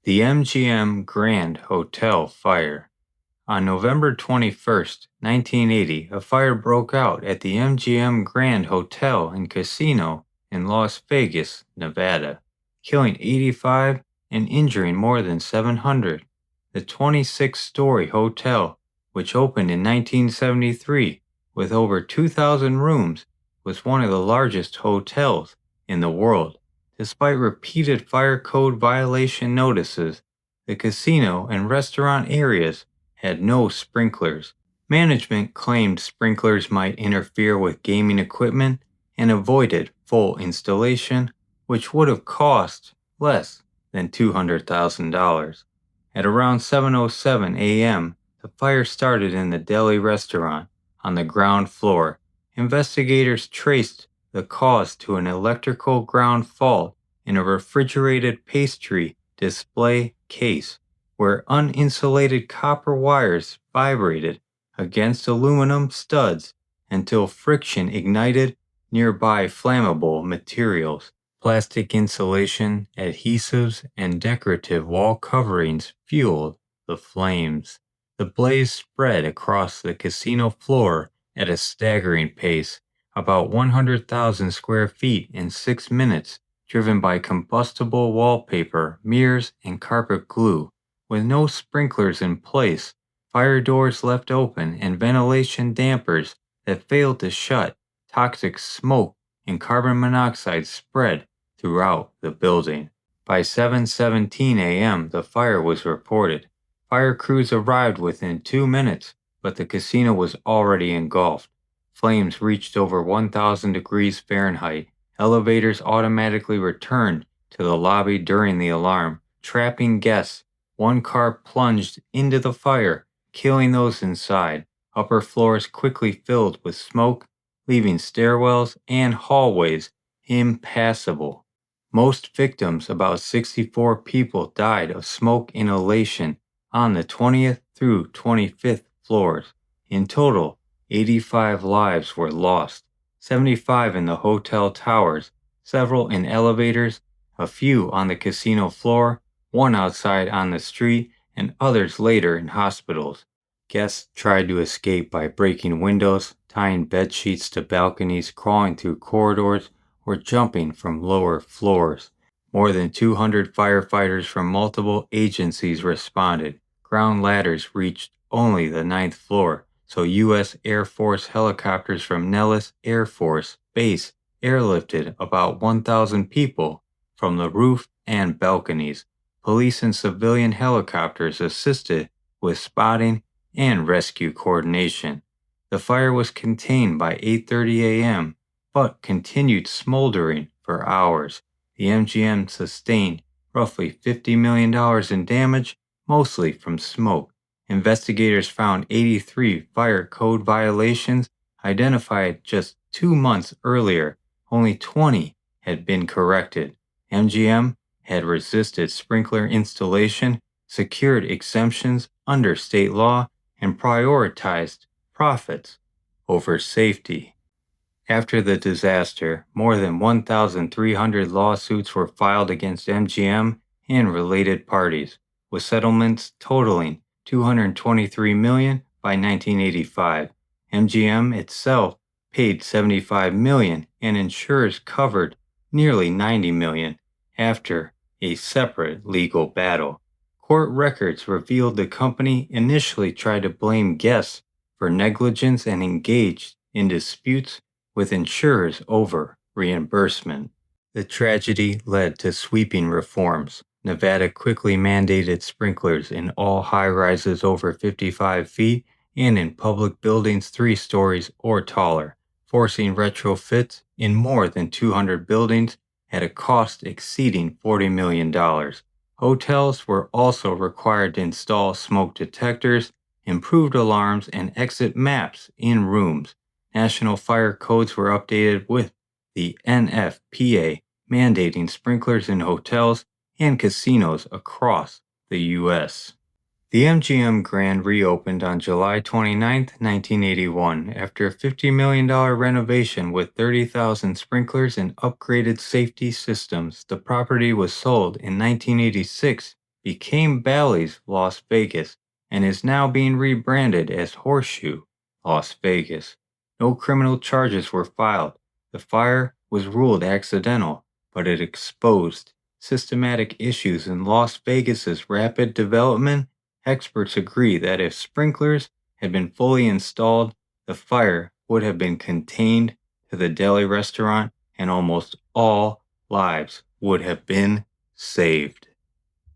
The MGM Grand Hotel fire. On November 21st, 1980, a fire broke out at the MGM Grand Hotel and Casino in Las Vegas, Nevada, killing 85 and injuring more than 700. The 26-story hotel, which opened in 1973 with over 2,000 rooms, was one of the largest hotels in the world. Despite repeated fire code violation notices, the casino and restaurant areas had no sprinklers. Management claimed sprinklers might interfere with gaming equipment and avoided full installation, which would have cost less than $200,000. At around 7:07 a.m., the fire started in the deli restaurant on the ground floor. Investigators traced the cause to an electrical ground fault in a refrigerated pastry display case, where uninsulated copper wires vibrated against aluminum studs until friction ignited nearby flammable materials. Plastic insulation, adhesives, and decorative wall coverings fueled the flames. The blaze spread across the casino floor at a staggering pace, about 100,000 square feet in 6 minutes, driven by combustible wallpaper, mirrors, and carpet glue. With no sprinklers in place, fire doors left open, and ventilation dampers that failed to shut, toxic smoke and carbon monoxide spread throughout the building. By 7:17 a.m., the fire was reported. Fire crews arrived within 2 minutes, but the casino was already engulfed. Flames reached over 1,000 degrees Fahrenheit. Elevators automatically returned to the lobby during the alarm, trapping guests. One car plunged into the fire, killing those inside. Upper floors quickly filled with smoke, leaving stairwells and hallways impassable. Most victims, about 64 people, died of smoke inhalation on the 20th through 25th floors. In total, 85 lives were lost, 75 in the hotel towers, several in elevators, a few on the casino floor, one outside on the street, and others later in hospitals. Guests tried to escape by breaking windows, tying bed sheets to balconies, crawling through corridors, or jumping from lower floors. More than 200 firefighters from multiple agencies responded. Ground ladders reached only the 9th floor, so U.S. Air Force helicopters from Nellis Air Force Base airlifted about 1,000 people from the roof and balconies. Police and civilian helicopters assisted with spotting and rescue coordination. The fire was contained by 8:30 a.m., but continued smoldering for hours. The MGM sustained roughly $50 million in damage, mostly from smoke. Investigators found 83 fire code violations identified just 2 months earlier. Only 20 had been corrected. MGM had resisted sprinkler installation, secured exemptions under state law, and prioritized profits over safety. After the disaster, more than 1,300 lawsuits were filed against MGM and related parties, with settlements totaling $223 million by 1985. MGM itself paid $75 million, and insurers covered nearly $90 million after a separate legal battle. Court records revealed the company initially tried to blame guests for negligence and engaged in disputes with insurers over reimbursement. The tragedy led to sweeping reforms. Nevada quickly mandated sprinklers in all high-rises over 55 feet and in public buildings 3 stories or taller, forcing retrofits in more than 200 buildings at a cost exceeding $40 million. Hotels were also required to install smoke detectors, improved alarms, and exit maps in rooms. National fire codes were updated with the NFPA mandating sprinklers in hotels and casinos across the U.S. The MGM Grand reopened on July 29, 1981, after a $50 million renovation with 30,000 sprinklers and upgraded safety systems. The property was sold in 1986, became Bally's Las Vegas and is now being rebranded as Horseshoe Las Vegas. No criminal charges were filed. The fire was ruled accidental, but it exposed systematic issues in Las Vegas's rapid development. Experts agree that if sprinklers had been fully installed, the fire would have been contained to the deli restaurant and almost all lives would have been saved.